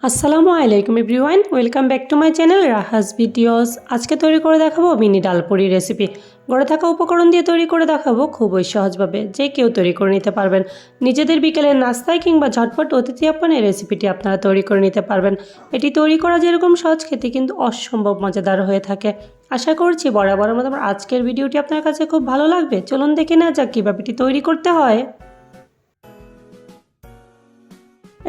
আসসালামু আলাইকুম everyone, welcome back to my channel Rahas videos. আজকে তৈরি করে দেখাবো মিনি ডাল পুরি রেসিপি। ঘরে থাকা উপকরণ দিয়ে তৈরি করে দেখাবো খুবই সহজভাবে, যে কেউ তৈরি করে নিতে পারবেন। নিজেদের বিকেলের নাস্তায় কিংবা ঝটপট অতিথি আপ্যায়নে রেসিপিটি আপনারা তৈরি করে নিতে পারবেন। এটি তৈরি করা যেরকম সহজ, খেতে কিন্তু অসম্ভব মজাদার হয়ে থাকে। আশা করছি বরাবরের মতো আমার আজকের ভিডিওটি আপনার কাছে খুব ভালো লাগবে। চলুন দেখে নেওয়া যাক কীভাবে এটি তৈরি করতে হয়।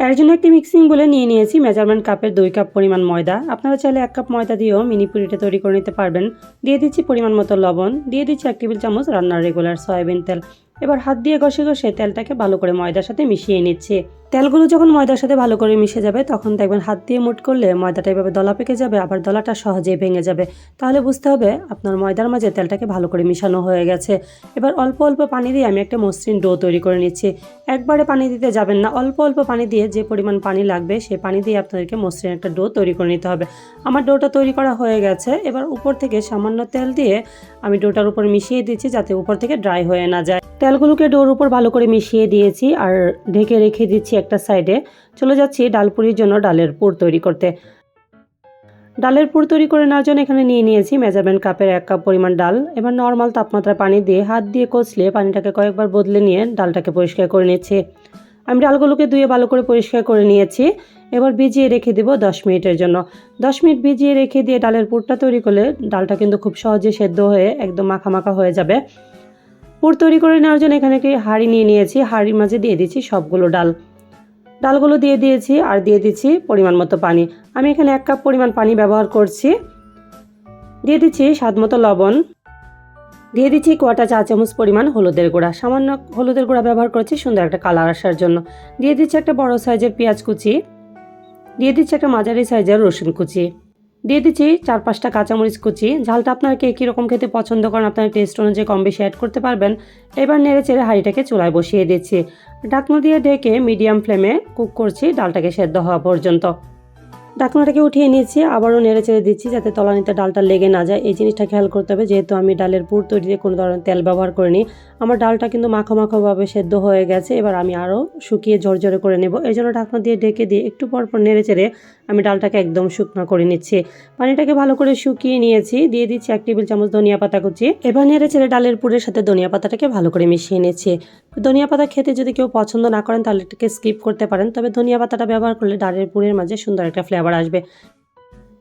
এর জন্য একটি মিক্সিং বলে নিয়ে নিয়েছি মেজারমেন্ট কাপের 2 কাপ পরিমাণ ময়দা। আপনারা চাইলে 1 কাপ ময়দা দিয়েও মিনি পুরিটা তৈরি করে নিতে পারবেন। দিয়ে দিচ্ছি পরিমাণ মতো লবণ, দিয়ে দিচ্ছি 1 টেবিল চামচ রান্নার রেগুলার সয়াবিন তেল। এবার হাত দিয়ে ঘষে ঘষে তেলটাকে ভালো করে ময়দার সাথে মিশিয়ে নিচ্ছি। তেলগুলো যখন ময়দার সাথে ভালো করে মিশে যাবে তখন দেখবেন হাত দিয়ে মুঠ করলে ময়দাটা এভাবে দলা পেকে যাবে, আবার দলাটা সহজেই ভেঙে যাবে। তাহলে বুঝতে হবে আপনার ময়দার মাঝে তেলটাকে ভালো করে মিশানো হয়ে গেছে। এবার অল্প অল্প পানি দিয়ে আমি একটা মসৃণ ডো তৈরি করে নিচ্ছি। একবারে পানি দিতে যাবেন না, অল্প অল্প পানি দিয়ে যে পরিমাণ পানি লাগবে সেই পানি দিয়ে আপনাদেরকে মসৃণ একটা ডো তৈরি করে নিতে হবে। আমার ডোটা তৈরি করা হয়ে গেছে। এবার উপর থেকে সামান্য তেল দিয়ে আমি ডোটার উপর মিশিয়ে দিচ্ছি যাতে উপর থেকে ড্রাই হয়ে না যায়। তেলগুলোকে ডোর উপর ভালো করে মিশিয়ে দিয়েছি আর ঢেকে রেখে দিচ্ছি একটা সাইডে। চলে যাচ্ছি ডালপুরির জন্য ডালের পুর তৈরি করতে। ডালের পুর তৈরি করে নেওয়ার জন্য এখানে নিয়ে নিয়েছি মেজারমেন্ট কাপের 1 কাপ পরিমাণ ডাল। এবার নর্মাল তাপমাত্রার পানি দিয়ে হাত দিয়ে কচলে পানিটাকে কয়েকবার বদলে নিয়ে ডালটাকে পরিষ্কার করে নিচ্ছি। আমি ডালগুলোকে ধুয়ে ভালো করে পরিষ্কার করে নিয়েছি। এবার ভিজিয়ে রেখে দেব 10 মিনিটের জন্য। 10 মিনিট ভিজিয়ে রেখে দিয়ে ডালের পুরটা তৈরি করলে ডালটা কিন্তু খুব সহজে সেদ্ধ হয়ে একদম মাখা মাখা হয়ে যাবে। পুর তৈরি করে নেওয়ার জন্য এখানে একটি হাঁড়ি নিয়ে নিয়েছি। হাঁড়ির মাঝে দিয়ে দিচ্ছি সবগুলো ডালগুলো দিয়ে দিয়েছি আর দিয়ে দিচ্ছি পরিমাণ মতো পানি। আমি এখানে 1 কাপ পরিমাণ পানি ব্যবহার করছি। দিয়ে দিচ্ছি স্বাদ মতো লবণ, দিয়ে দিচ্ছি 1/4 চা চামচ পরিমাণ হলুদের গুঁড়া। সামান্য হলুদের গুঁড়া ব্যবহার করছি সুন্দর একটা কালার আসার জন্য। দিয়ে দিচ্ছি একটা বড় সাইজের পেঁয়াজ কুচি, দিয়ে দিচ্ছি একটা মাঝারি সাইজের রসুন কুচি, দিয়ে দিচ্ছি 4-5টা কাঁচামরিচ কুচি। ঝালটা আপনারা কে কীরকম খেতে পছন্দ করেন আপনার টেস্ট অনুযায়ী কম বেশি অ্যাড করতে পারবেন। এবার নেড়ে চেড়ে হাঁড়িটাকে চুলায় বসিয়ে দিচ্ছি। ঢাকনা দিয়ে ঢেকে মিডিয়াম ফ্লেমে কুক করছি ডালটাকে সেদ্ধ হওয়া পর্যন্ত। ঢাকনাটাকে উঠিয়ে নিয়েছি, আবারও নেড়ে চেড়ে দিচ্ছি যাতে তলানিতে ডালটা লেগে না যায়। এই জিনিসটা খেয়াল করতে হবে, যেহেতু আমি ডালের পুর তৈরিতে কোনো ধরনের তেল ব্যবহার করিনি। আমার ডালটা কিন্তু মাখো মাখোভাবে সেদ্ধ হয়ে গেছে। এবার আমি আরও শুকিয়ে ঝরঝরে করে নেব। এই জন্য ঢাকনা দিয়ে ঢেকে দিয়ে একটু পর পর নেড়ে চেড়ে আমি ডালটাকে একদম শুকনো করে নিচ্ছি। পানিটাকে ভালো করে শুকিয়ে নিয়েছি। দিয়ে দিচ্ছি 1 টেবিল চামচ ধনিয়া পাতা কুচি। এবার নেড়ে চেড়ে ডালের পুরের সাথে ধনিয়া পাতাটাকে ভালো করে মিশিয়ে নিচ্ছি। ধনিয়া পাতা খেতে যদি কেউ পছন্দ না করেন তাহলে এটাকে স্কিপ করতে পারেন, তবে ধনিয়া পাতাটা ব্যবহার করলে ডালের পুরের মাঝে সুন্দর একটা ফ্লেভার আসবে।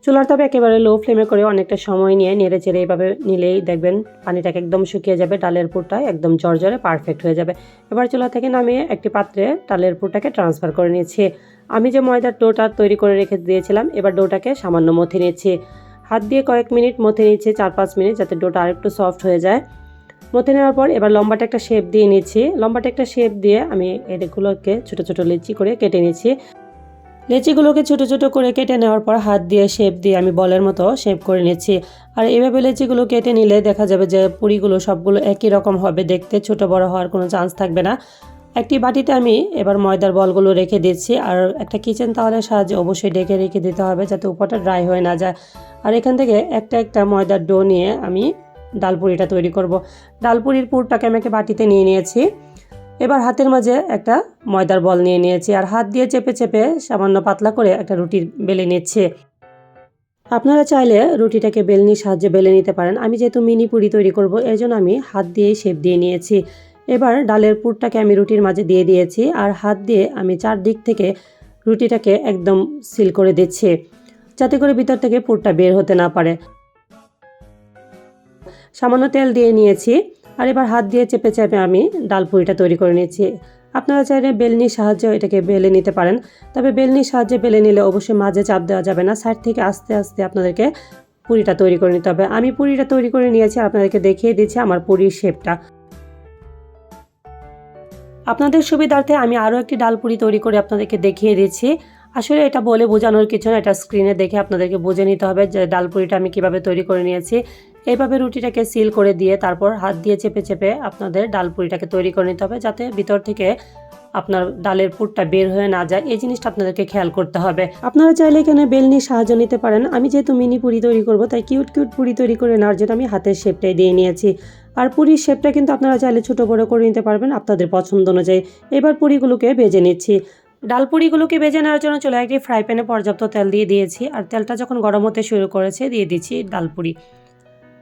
চুলার তাপ একেবারে লো ফ্লেমে করে অনেকটা সময় নিয়ে নেড়ে চেড়ে এইভাবে নিলেই দেখবেন পানিটাকে একদম শুকিয়ে যাবে, ডালের পুরটা একদম ঝরঝরে পারফেক্ট হয়ে যাবে। এবার চুলা থেকে নামিয়ে একটি পাত্রে ডালের পুরটাকে ট্রান্সফার করে নিচ্ছি। আমি যে ময়দার ডোটা তৈরি করে রেখে দিয়েছিলাম এবার ডোটাকে সামান্য মথে নিচ্ছি। হাত দিয়ে কয়েক মিনিট মথে নিচ্ছি, 4-5 মিনিট, যাতে ডোটা আরেকটু সফট হয়ে যায়। মথে নেওয়ার পর এবার লম্বাটা একটা শেপ দিয়ে নিচ্ছি। লম্বাটা একটা শেপ দিয়ে আমি এগুলোকে ছোটো ছোটো লিচি করে কেটে নিচ্ছি। লেচিগুলোকে ছোটো ছোটো করে কেটে নেওয়ার পর হাত দিয়ে শেপ দিয়ে আমি বলের মতো শেপ করে নিচ্ছি। আর এইভাবে লেচিগুলো কেটে নিলে দেখা যাবে যে পুরিগুলো সবগুলো একই রকম হবে দেখতে, ছোট বড় হওয়ার কোনো চান্স থাকবে না। একটি বাটিতে আমি এবার ময়দার বলগুলো রেখে দিচ্ছি। আর একটা কিচেন তাওয়ালের সাহায্যে অবশ্যই ঢেকে রেখে দিতে হবে যাতে উপরটা ড্রাই হয়ে না যায়। আর এখান থেকে একটা একটা ময়দার ডো নিয়ে আমি ডালপুরিটা তৈরি করব। ডালপুরির পুরটাকে আমি একটা বাটিতে নিয়ে নিয়েছি। এবার হাতের মাঝে একটা ময়দার বল নিয়ে নিয়েছি আর হাত দিয়ে চেপে চেপে সামান্য পাতলা করে একটা রুটি বেলে নিচ্ছে। আপনারা চাইলে রুটিটাকে বেলনির সাহায্যে বেলে নিতে পারেন। আমি যেহেতু মিনি পুরি তৈরি করব এর জন্য আমি হাত দিয়ে শেপ দিয়ে নিয়েছি। এবার ডালের পুরটাকে আমি রুটির মাঝে দিয়ে দিয়েছি আর হাত দিয়ে আমি চারদিক থেকে রুটিটাকে একদম সিল করে দিচ্ছি যাতে করে ভিতর থেকে পুরটা বের হতে না পারে। সামান্য তেল দিয়ে নিয়েছি আর এবার হাত দিয়ে চেপে চেপে আমি ডালপুরিটা তৈরি করে নিয়েছি। আপনারা চাইলে বেলনির সাহায্যে এটাকে বেলে নিতে পারেন, তবে বেলনির সাহায্যে বেলে নিলে অবশ্যই মাঝে চাপ দেওয়া যাবে না, সাইড থেকে আস্তে আস্তে আপনাদেরকে পুরিটা তৈরি করে নিতে হবে। আমি পুরিটা তৈরি করে নিয়েছি, আপনাদেরকে দেখিয়ে দিচ্ছি আমার পুরির শেপটা। আপনাদের সুবিধার্থে আমি আরও একটি ডালপুরি তৈরি করে আপনাদেরকে দেখিয়ে দিচ্ছি। আসলে এটা বলে বোঝানোর কিছু না, এটা স্ক্রিনে দেখে আপনাদেরকে বুঝে নিতে হবে যে ডালপুরিটা আমি কিভাবে তৈরি করে নিয়েছি। এইভাবে রুটিটাকে সিল করে দিয়ে তারপর হাত দিয়ে চেপে চেপে আপনাদের ডালপুরিটাকে তৈরি করে নিতে হবে যাতে ভিতর থেকে আপনার ডালের পুরটা বের হয়ে না যায়। এই জিনিসটা আপনাদেরকে খেয়াল করতে হবে। আপনারা চাইলে এখানে বেলনির সাহায্য নিতে পারেন। আমি যেহেতু মিনি পুরি তৈরি করব তাই কিউট কিউট পুরি তৈরি করে নেওয়ার জন্য আমি হাতের শেপটাই দিয়ে নিয়েছি। আর পুরির শেপটা কিন্তু আপনারা চাইলে ছোটো বড়ো করে নিতে পারবেন আপনাদের পছন্দ অনুযায়ী। এবার পুরিগুলোকে ভেজে নিচ্ছি। ডালপুরিগুলোকে ভেজে নেওয়ার জন্য চলে একটি ফ্রাই প্যানে পর্যাপ্ত তেল দিয়ে দিয়েছি, আর তেলটা যখন গরম হতে শুরু করেছে দিয়ে দিচ্ছি ডালপুরি।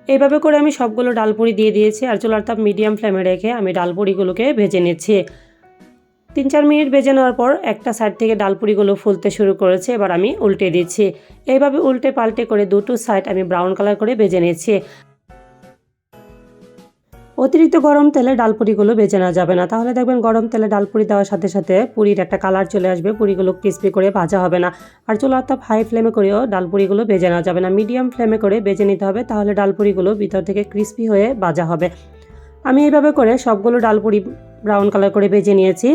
এইভাবে করে আমি সবগুলো ডালপুরি দিয়ে দিয়েছি, আর চুলার তাপ মিডিয়াম ফ্লেমে রেখে আমি ডালপুরিগুলোকে ভেজে নিচ্ছি। 3-4 মিনিট ভেজে নেওয়ার পর একটা সাইড থেকে ডালপুরিগুলো ফুলতে শুরু করেছে, এবার আমি উল্টে দিচ্ছি। এইভাবে উল্টে পাল্টে করে দুটো সাইড আমি ব্রাউন কালার করে ভেজে নিচ্ছি। অতিরিক্ত গরম তেলে ডালপুরিগুলো ভেজে নেওয়া যাবে না, তাহলে দেখবেন গরম তেলে ডালপুরি দেওয়ার সাথে সাথে পুরির একটা কালার চলে আসবে, পুরিগুলো ক্রিস্পি করে ভাজা হবে না। আর চুলার তাপ হাই ফ্লেমে করেও ডালপুরিগুলো ভেজে নেওয়া যাবে না, মিডিয়াম ফ্লেমে করে ভেজে নিতে হবে, তাহলে ডালপুরিগুলো ভিতর থেকে ক্রিস্পি হয়ে ভাজা হবে। আমি এইভাবে করে সবগুলো ডালপুরি ব্রাউন কালার করে ভেজে নিয়েছি।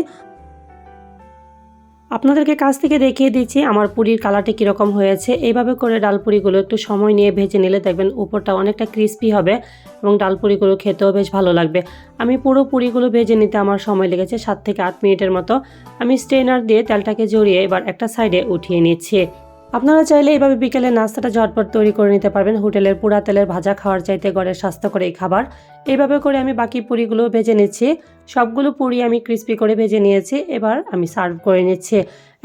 আপনাদেরকে কাছ থেকে দেখিয়ে দিচ্ছি আমার পুরির কালারটা কীরকম হয়েছে। এইভাবে করে ডালপুরিগুলো একটু সময় নিয়ে ভেজে নিলে দেখবেন উপরটা অনেকটা ক্রিস্পি হবে এবং ডালপুরিগুলো খেতেও বেশ ভালো লাগবে। আমি পুরো পুরিগুলো ভেজে নিতে আমার সময় লেগেছে 7 থেকে 8 মিনিটের মতো। আমি স্ট্রেনার দিয়ে তেলটাকে জড়িয়ে এবার একটা সাইডে উঠিয়ে নিচ্ছি। আপনারা চাইলে এইভাবে বিকেলের নাস্তাটা ঝটপট তৈরি করে নিতে পারবেন। হোটেলের পোড়া তেলের ভাজা খাওয়ার চাইতে ঘরের স্বাস্থ্যকর এই খাবার। এইভাবে করে আমি বাকি পুরিগুলো ভেজে নিচ্ছি। সবগুলো পুরি আমি ক্রিস্পি করে ভেজে নিয়েছি। এবার আমি সার্ভ করে নিচ্ছি।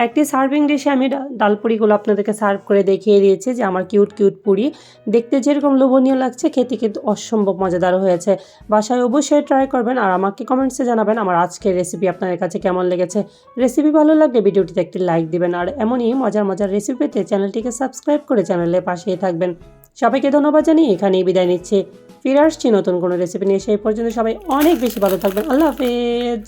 একটি সার্ভিং ডিশে আমি ডালপুরিগুলো আপনাদেরকে সার্ভ করে দেখিয়ে দিয়েছি যে আমার কিউট কিউট পুরি দেখতে যেরকম লোভনীয় লাগছে, খেতে কিন্তু অসম্ভব মজাদার হয়েছে। বাসায় অবশ্যই ট্রাই করবেন আর আমাকে কমেন্টসে জানাবেন আমার আজকের রেসিপি আপনাদের কাছে কেমন লেগেছে। রেসিপি ভালো লাগলে ভিডিওটিতে একটি লাইক দিবেন, আর এমনই মজার মজার রেসিপি পেতে চ্যানেলটিকে সাবস্ক্রাইব করে চ্যানেলের পাশেই থাকবেন। সবাইকে ধন্যবাদ জানিয়ে এখানেই বিদায় নিচ্ছি। ফিরে আসছি নতুন কোনো রেসিপি নিয়ে। সেই পর্যন্ত সবাই অনেক বেশি ভালো থাকবেন। আল্লাহ হাফেজ।